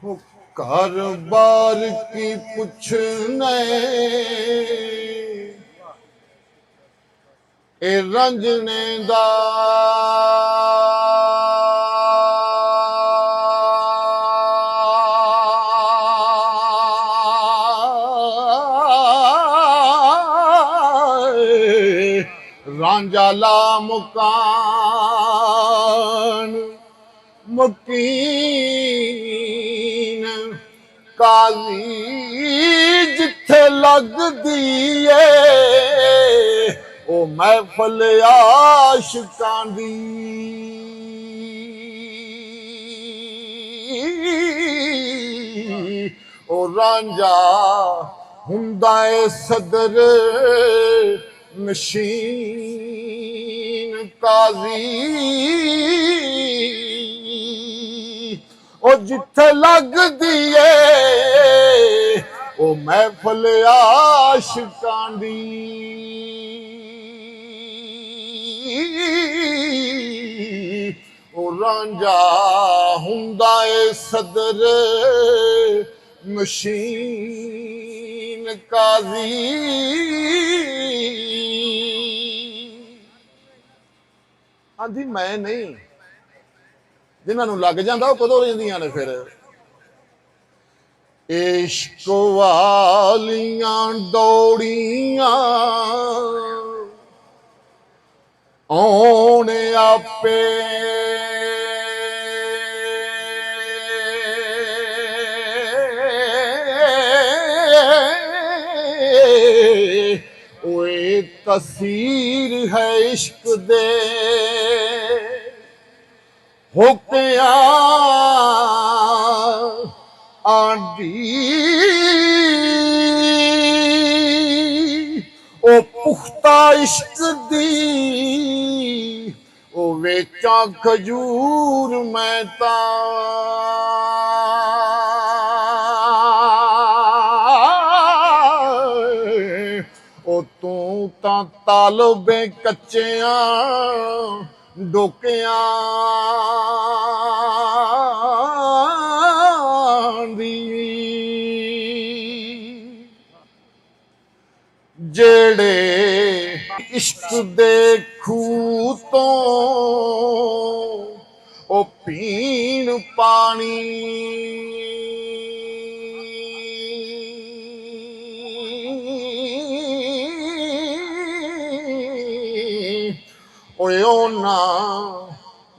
हो घर बार की पुछने ए रंजने दा रांझाला मुकान मकीन काली जिथे लगदी है ओ महफल आशिकां दी ओ रांझा हुंदा है सदर नशीन काजी ओ जिथे लगदी है ओ महफल आशिकां दी ओ रांझा हुंदा है सदर नशीन काजी आंधी मैं नहीं जिन्होंने लग जाता कदों रहिंदियां ने फिर इश्क वालियां दौड़ियां आने आपे ओए तसीर है इश्क दे होकिया आंदी ओ पुख्ता इश्क दी ओ वेचा खजूर मैं ओ तू तालबे कच्चिया डोकिया जेड़े इश्क दे खूह तो ओ पीण पानी ओए ना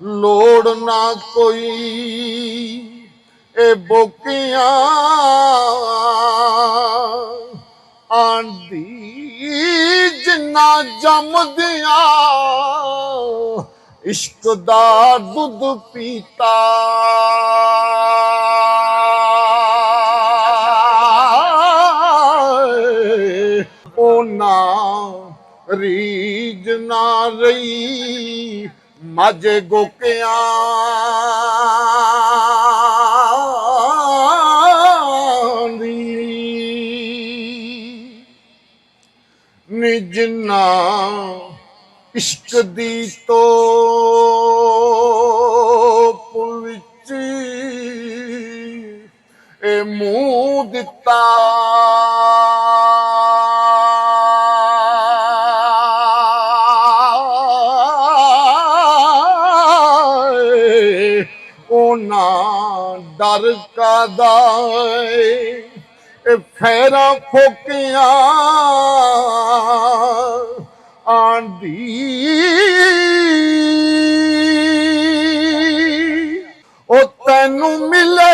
लोड़ ना कोई ए बोकियां आंदी जिन्ना जमदियां इश्क दा दुध पीता ओ ना रीज ना रही माजे गोकिया जिन्ना इश्क दी तो विच ए मुंह दिता ओना डर का दाए खैरा फोकिया आंदी ओ तैनू मिले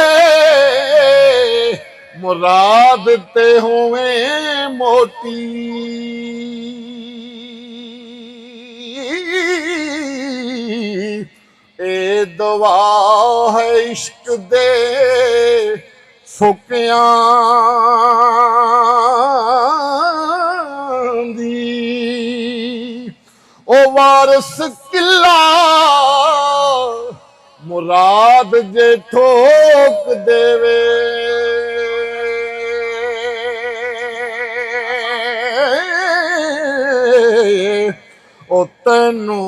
मुराद ते होवे मोटी ए दुआ है इश्क दे फुकिया ओ वारस किला मुराद जे ठोक देवे ओ तैनू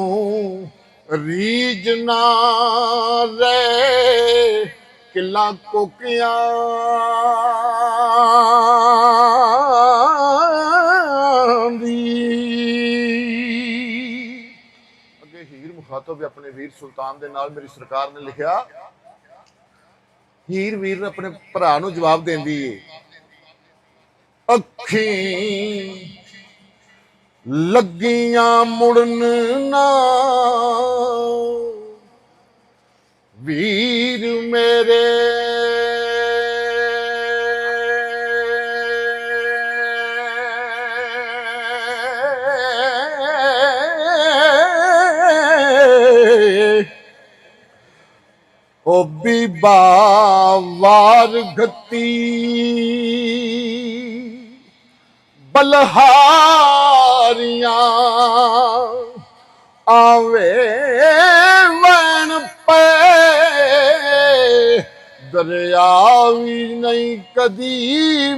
रीज ना रे कि मेला कोकियां दी। अगे हीर मुखातब अपने वीर सुल्तान दे नाल मेरी सरकार ने लिखा, हीर वीर अपने भरा नूं जवाब देंदी है, अखीं लगियां मुड़न ना वीर मेरे, ओ बीबा वार गती बलहारियां आवे वैन पे दरिया भी नहीं कदी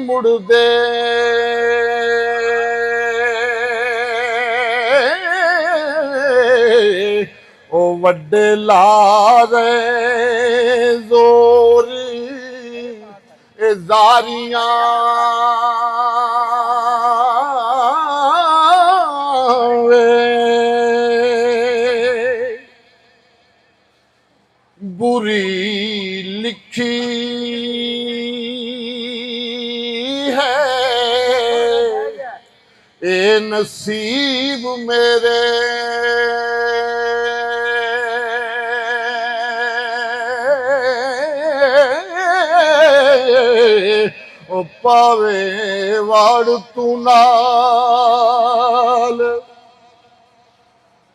मुड़दे, ओ वड्डे लारे जोर ए जारियां बुरी लिखी है ए नसीब मेरे, ओ पावे वाड़ तू नाल,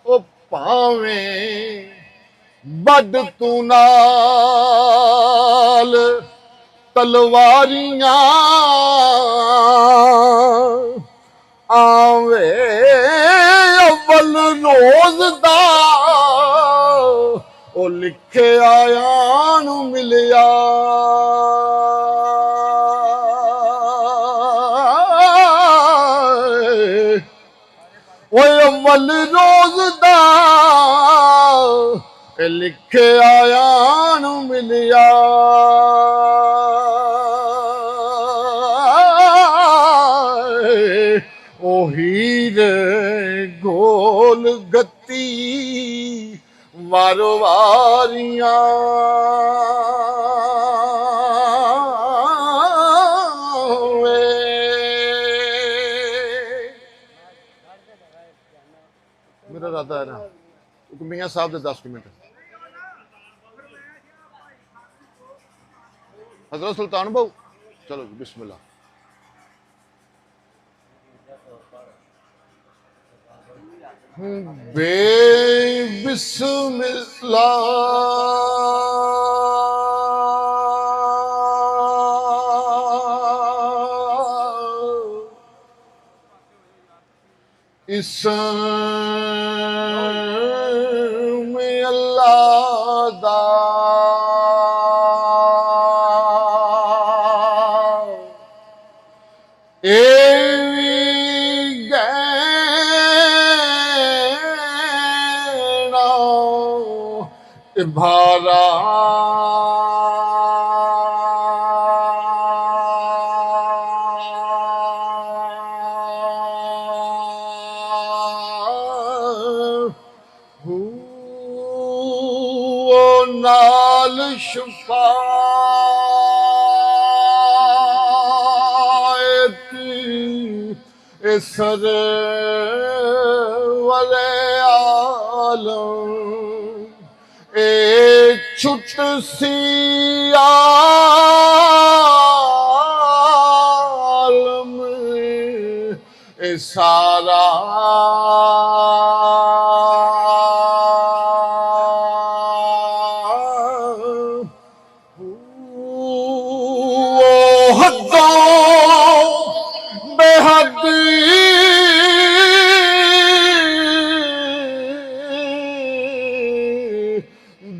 ओ पावे बड तू नाल तलवारियां आवे अव्वल रोज दा, ओ लिखे आया नू मिलिया, ओ अव्वल रोज दा लिखे आया नू मिलिया, ओ हीर गोल गती वारो वारियां मेरा इरादा है ना मियां साहब दे 10 मिनट। हजरत सुल्तान बहु चलो जी बिस्मिल्लाह। बिस्मिल्लाह इसम अल्लाह दा भारा नाल शफाअत सर वले आलम ए छुट सी आलम ए सारा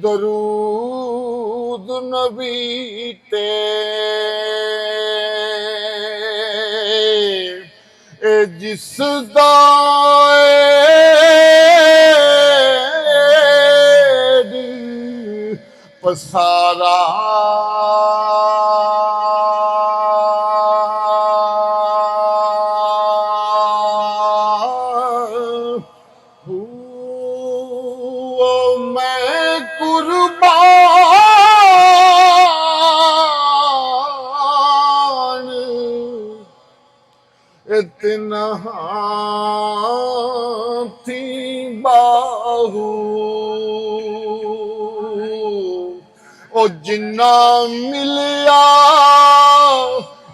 दरूद नबी ते जिस पसारा दिन हाथी बाहू ओ जिन्ना मिलिया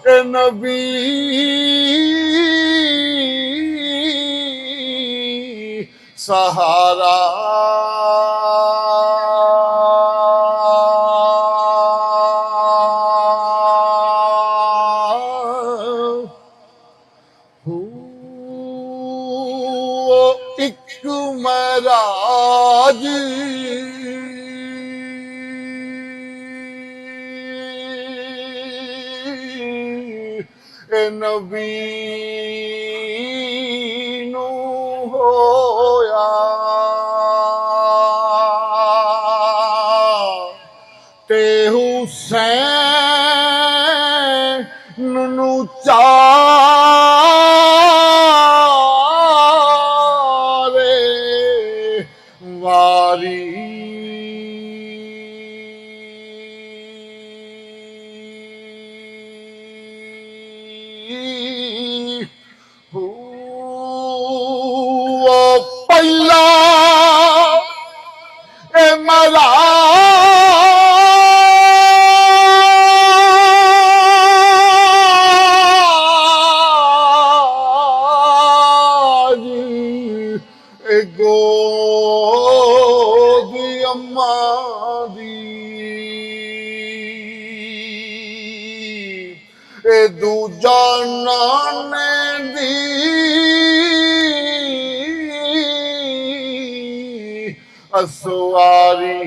ए नबी सहारा एक महराज नबी नू होया ते हुसैन नू चारे वारी पहला महाराज गोद अम्मा दी दूजा नाने दी असवारी